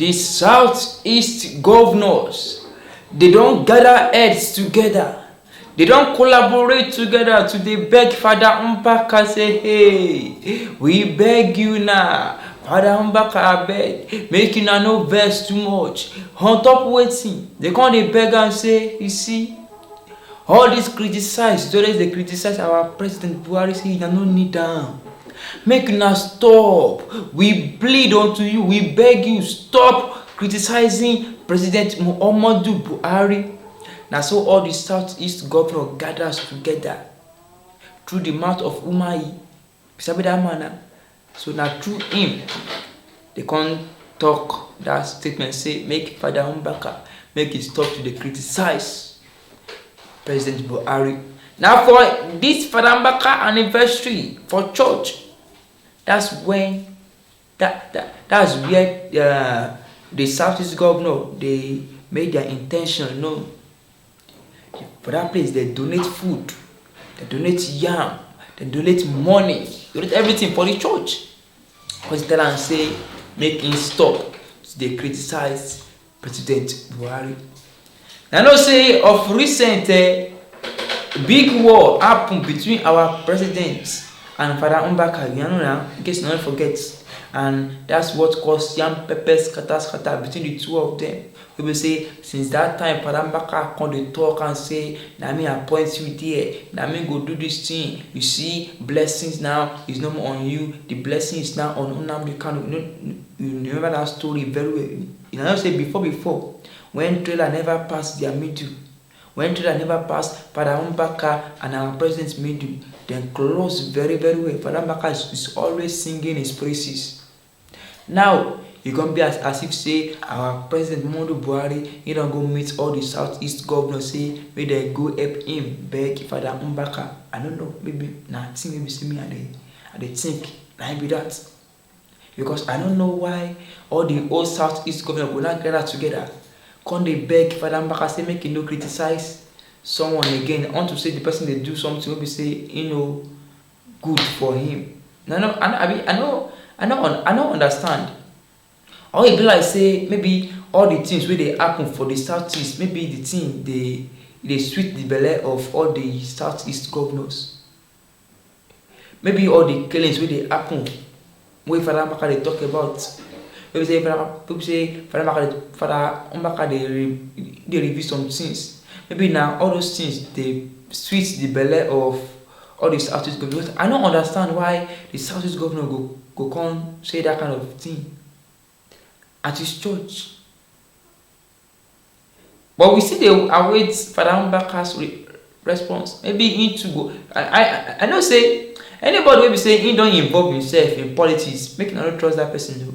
the southeast governors, they don't gather heads together. They don't collaborate together to they beg Father Mbaka say, hey, we beg you now. Father Mbaka, I beg, make you no vex too much. On top waiting, they come they beg and say, you see, all this criticize, always they criticize our President Buhari say, you no need down. Make you now stop. We plead unto you, we beg you, stop criticizing President Muhammadu Buhari. Now so all the southeast governor gathers together through the mouth of Umahi. So now through him, they can't talk that statement, say make Father Mbaka make it stop to the criticize President Buhari. Now for this Father Mbaka anniversary for church, that's when that's where the southeast governor they made their intention known. For that place, they donate food, they donate yam, they donate money, they donate everything for the church. Because tell and say, make him stop. They criticize President Buhari. I know say of recent big war happened between our president and Father Mbaka. You know now, in case no one forgets. And that's what caused yam pepper scatter between the two of them. People say since that time Father Mbaka come to talk and say, na me appoint you there, na me go do this thing. You see, blessings now is no more on you. The blessing is now on Nnamdi Kanu. You remember that story very well. You know, say before when trailer never passed their middle, when trailer never passed Father Mbaka and our president's middle, then close very well. Father Mbaka is always singing his praises. Now you gonna be as if say our president Muhammadu Buhari, he don't go meet all the southeast governors, say may they go help him beg Father Mbaka. I don't know, maybe nothing, maybe see me and they think like be that. Because I don't know why all the old southeast governors will not gather together. Can they beg Father Mbaka say make him no criticize someone again? I want to say the person they do something maybe say good for him. I don't understand. Or it be like say maybe all the things where they happen for the southeast, maybe the thing they sweet the belly of all the southeast governors. Maybe all the killings where they happen, where Father Mbaka they talk about. Maybe say Father Mbaka they review some things. Maybe now all those things they sweet the belly of all the southeast governors. I don't understand why the southeast governor go come say that kind of thing at his church. But we see they await Father Mbaka's response. Maybe he to go. I know say anybody will be saying he don't involve himself in politics, make not trust that person though.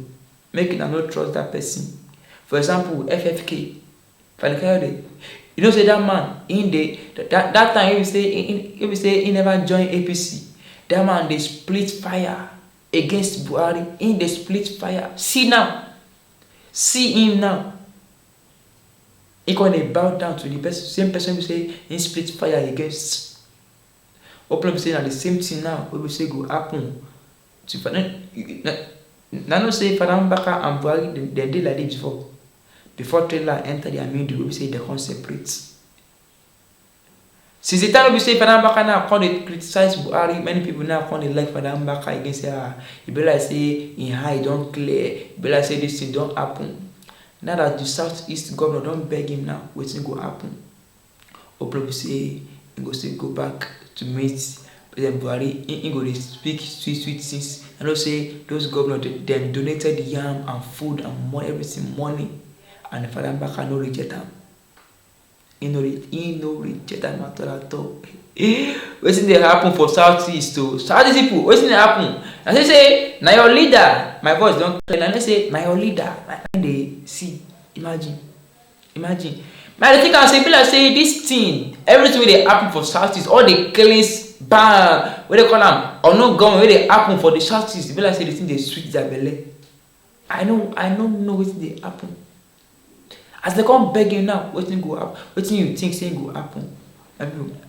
Make not trust that person. For example, FFK, Fanikayode. You know say that man in that time he will say he never joined APC. That man they split fire against Buhari. In the split fire. See him now. He gonna bow down to the person, same person who say in split fire against. Open say the same thing now. We will say go happen to Nano say Father Mbaka and Buhari they did like this before. Before trailer enter their middle, we say they can't separate. Since the time we say Father Mbaka now can't criticize Buhari, many people now can't like Father Mbaka against you be like say in high don't clear, you be like say this thing don't happen. Now that the southeast governor don't beg him now, waiting go happen. Or probably say he go still go back to meet President Buhari, he go speak sweet things. And also say those governors them donated yam and food and money, everything money. And Father Mbaka no reject them. He no reject them at all. What's in the happen for Southeast to Southeast people? What's in the happen? And they say, now your leader, my voice don't clear. And they say, now your leader. And they see, imagine. But I think I say, people say this thing, everything where they happen for Southeast, all the killings, bam, where they call them, or no government where they happen for the Southeast, people say the thing they sweet their belly. I don't know what they happen. As they come begging now, what thing go happen? What thing you think say go happen? I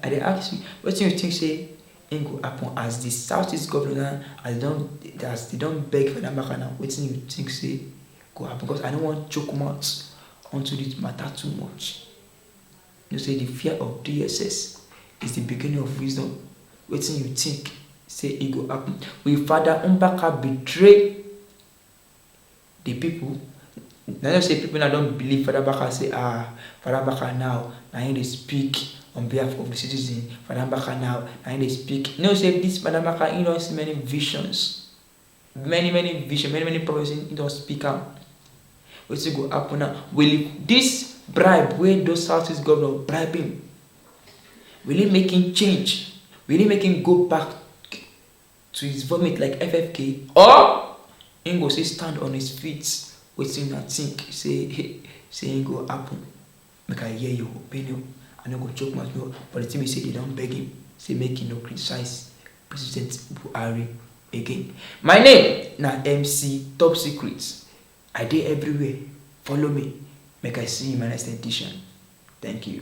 they ask you, what thing you think say go happen as the Southeast governor as they don't beg for them back now? What thing you think say go happen because I don't want choke mouth onto this matter too much. You say the fear of DSS is the beginning of wisdom. Wetin you think say it go happen? Will Father Mbaka betray the people? Now you say people now don't believe Father Mbaka say Father Mbaka now him dey speak on behalf of the citizen. Father Mbaka now him dey speak. You know say this Father Mbaka he don see many visions, many visions, many prophecies he don speak out. Wetin go happen now? Will this bribe wey those Southeast governors bribe him, will it make him change? Will it make him go back to his vomit like FFK? Or him go still stand on his feet? Wetin I think say him go happen? Make I hear your opinion. I no go choke my mouth, but the thing be say they don't beg him, say make him no criticize President Buhari again. My name na MC Top Secret. I dey everywhere. Follow me. Make I see you in my next edition. Thank you.